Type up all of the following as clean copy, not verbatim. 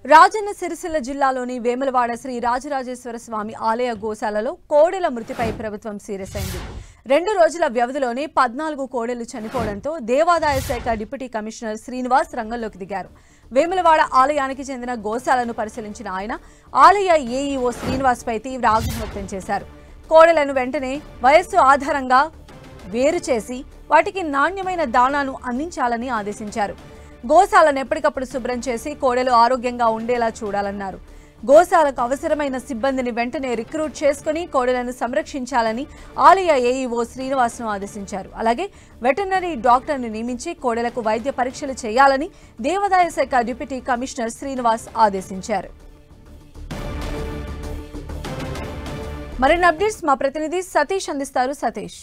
రాజన్న సిరిసిల్ల జిల్లాలోని వేములవాడ శ్రీ రాజరాజేశ్వర స్వామి ఆలయ గోశాలలో కోడెల మృతిపై ప్రభుత్వం సీరియస్ అయింది. 2 రోజుల వ్యవధిలోనే 14 కోడెలు చనిపోవడంతో దేవాదాయ శాఖ డిప్యూటీ కమిషనర్ శ్రీనివాస్ రంగంలోకి దిగారు. వేములవాడ ఆలయానికి చెందిన గోశాలను పరిశీలించిన ఆయన ఆలయ ఏఈఓ శ్రీనివాస్ పై తీవ్ర ఆగ్రహం వ్యక్తం చేశారు. కోడెలను వెంటనే వయస్సు ఆధారంగా వేరు చేసి వాటికి నాణ్యమైన దాణాను అందించాలని ఆదేశించారు. గోశాలను ఎప్పటికప్పుడు శుభ్రం చేసి కోడెలు ఆరోగ్యంగా ఉండేలా చూడాలన్నారు. గోశాలకు అవసరమైన సిబ్బందిని వెంటనే రిక్రూట్ చేసుకుని కోడెలను సంరక్షించాలని ఆలయ ఏఈఓ శ్రీనివాస్ను ఆదేశించారు. అలాగే వెటర్నరీ డాక్టర్ను నియమించి కోడెలకు వైద్య పరీక్షలు చేయాలని దేవాదాయ శాఖ డిప్యూటీ కమిషనర్ శ్రీనివాస్ ఆదేశించారు. మరిన్ని అప్డేట్స్ మా ప్రతినిధి సతీష్ అందిస్తారు. సతీష్,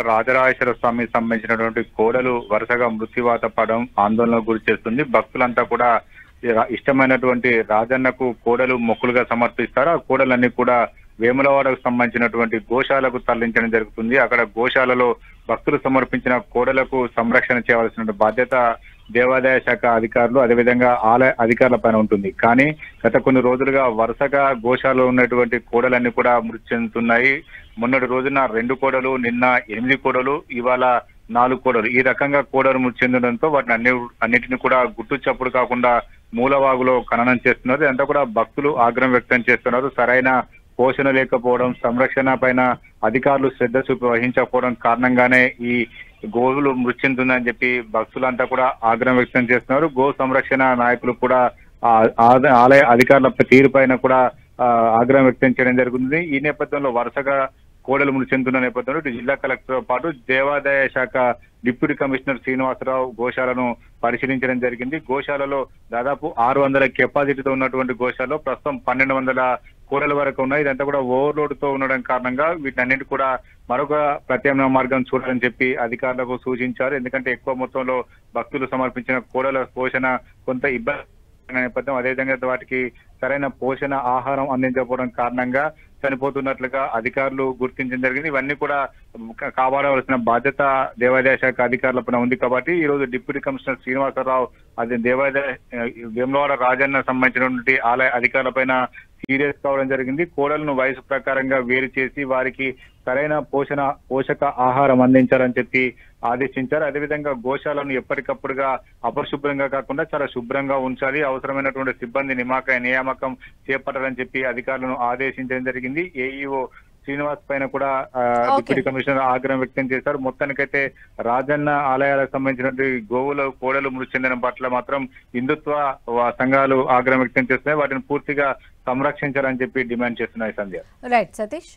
రాజరాజేశ్వర స్వామికి సంబంధించినటువంటి కోడలు వరుసగా మృత్యువాత పడడం ఆందోళనకు గురి చేస్తుంది. భక్తులంతా కూడా ఇష్టమైనటువంటి రాజన్నకు కోడలు మొక్కులుగా సమర్పిస్తారు. ఆ కోడలన్నీ కూడా వేములవాడకు సంబంధించినటువంటి గోశాలకు తరలించడం జరుగుతుంది. అక్కడ గోశాలలో భక్తులు సమర్పించిన కోడలకు సంరక్షణ చేయవలసిన బాధ్యత దేవాదాయ శాఖ అధికారులు అదేవిధంగా ఆలయ అధికారుల పైన ఉంటుంది. కానీ గత కొన్ని రోజులుగా వరుసగా గోశాలలో ఉన్నటువంటి కోడలన్నీ కూడా మృతి చెందుతున్నాయి. మొన్నటి రోజున 2 కోడలు, నిన్న 8 కోడలు, ఇవాళ 4 కోడలు, ఈ రకంగా కోడలు మృతి చెందడంతో వాటిని అన్నిటిని కూడా గుట్టు చప్పుడు కాకుండా మూలవాగులో ఖననం చేస్తున్నారు. ఇదంతా కూడా భక్తులు ఆగ్రహం వ్యక్తం చేస్తున్నారు. సరైన పోషణ లేకపోవడం, సంరక్షణ పైన అధికారులు శ్రద్ధ చూపి వహించకపోవడం కారణంగానే ఈ గోవులు మృతి చెందుతుందని చెప్పి భక్తులంతా కూడా ఆగ్రహం వ్యక్తం చేస్తున్నారు. గో సంరక్షణ నాయకులు కూడా ఆలయ అధికారుల తీరుపైన కూడా ఆగ్రహం వ్యక్తం చేయడం జరుగుతుంది. ఈ నేపథ్యంలో వరుసగా కోడలు మృతి చెందుతున్న నేపథ్యంలో జిల్లా కలెక్టర్తో పాటు దేవాదాయ శాఖ డిప్యూటీ కమిషనర్ శ్రీనివాసరావు గోశాలను పరిశీలించడం జరిగింది. గోశాలలో దాదాపు 600 కెపాసిటీతో ఉన్నటువంటి గోశాలలో ప్రస్తుతం 1200 కోడల వరకు ఉన్నాయి. ఇదంతా కూడా ఓవర్లోడ్ తో ఉండడం కారణంగా వీటన్నిటి కూడా మరొక ప్రత్యామ్నాయ మార్గం చూడాలని చెప్పి అధికారులకు సూచించారు. ఎందుకంటే ఎక్కువ మొత్తంలో భక్తులు సమర్పించిన కోడల పోషణ కొంత ఇబ్బంది నేపథ్యం, అదేవిధంగా వాటికి సరైన పోషణ ఆహారం అందించకపోవడం కారణంగా చనిపోతున్నట్లుగా అధికారులు గుర్తించడం జరిగింది. ఇవన్నీ కూడా కాపాడవలసిన బాధ్యత దేవాదాయ శాఖ అధికారులపైన ఉంది. కాబట్టి ఈ రోజు డిప్యూటీ కమిషనర్ శ్రీనివాసరావు అదే దేవాదాయ వేములవాడ రాజన్న సంబంధించినటువంటి ఆలయ అధికారులపైన సీరియస్ కావడం జరిగింది. కోడలను వయసు ప్రకారంగా వేరు చేసి వారికి సరైన పోషక ఆహారం అందించాలని చెప్పి ఆదేశించారు. అదేవిధంగా గోశాలను ఎప్పటికప్పుడుగా అపరిశుభ్రంగా కాకుండా చాలా శుభ్రంగా ఉంచాలి, అవసరమైనటువంటి సిబ్బంది నియామకం చేపట్టాలని చెప్పి అధికారులను ఆదేశించడం జరిగింది. ఏఈఓ శ్రీనివాస్ పైన కూడా డిప్యూటీ కమిషనర్ ఆగ్రహం వ్యక్తం చేశారు. మొత్తానికైతే రాజన్న ఆలయాలకు సంబంధించినటువంటి కోడలు మృతి చెందడం పట్ల మాత్రం హిందుత్వ సంఘాలు ఆగ్రహం వ్యక్తం చేస్తున్నాయి. వాటిని పూర్తిగా సంరక్షించాలని చెప్పి డిమాండ్ చేస్తున్నాయి. సంధ్య. రైట్ సతీష్.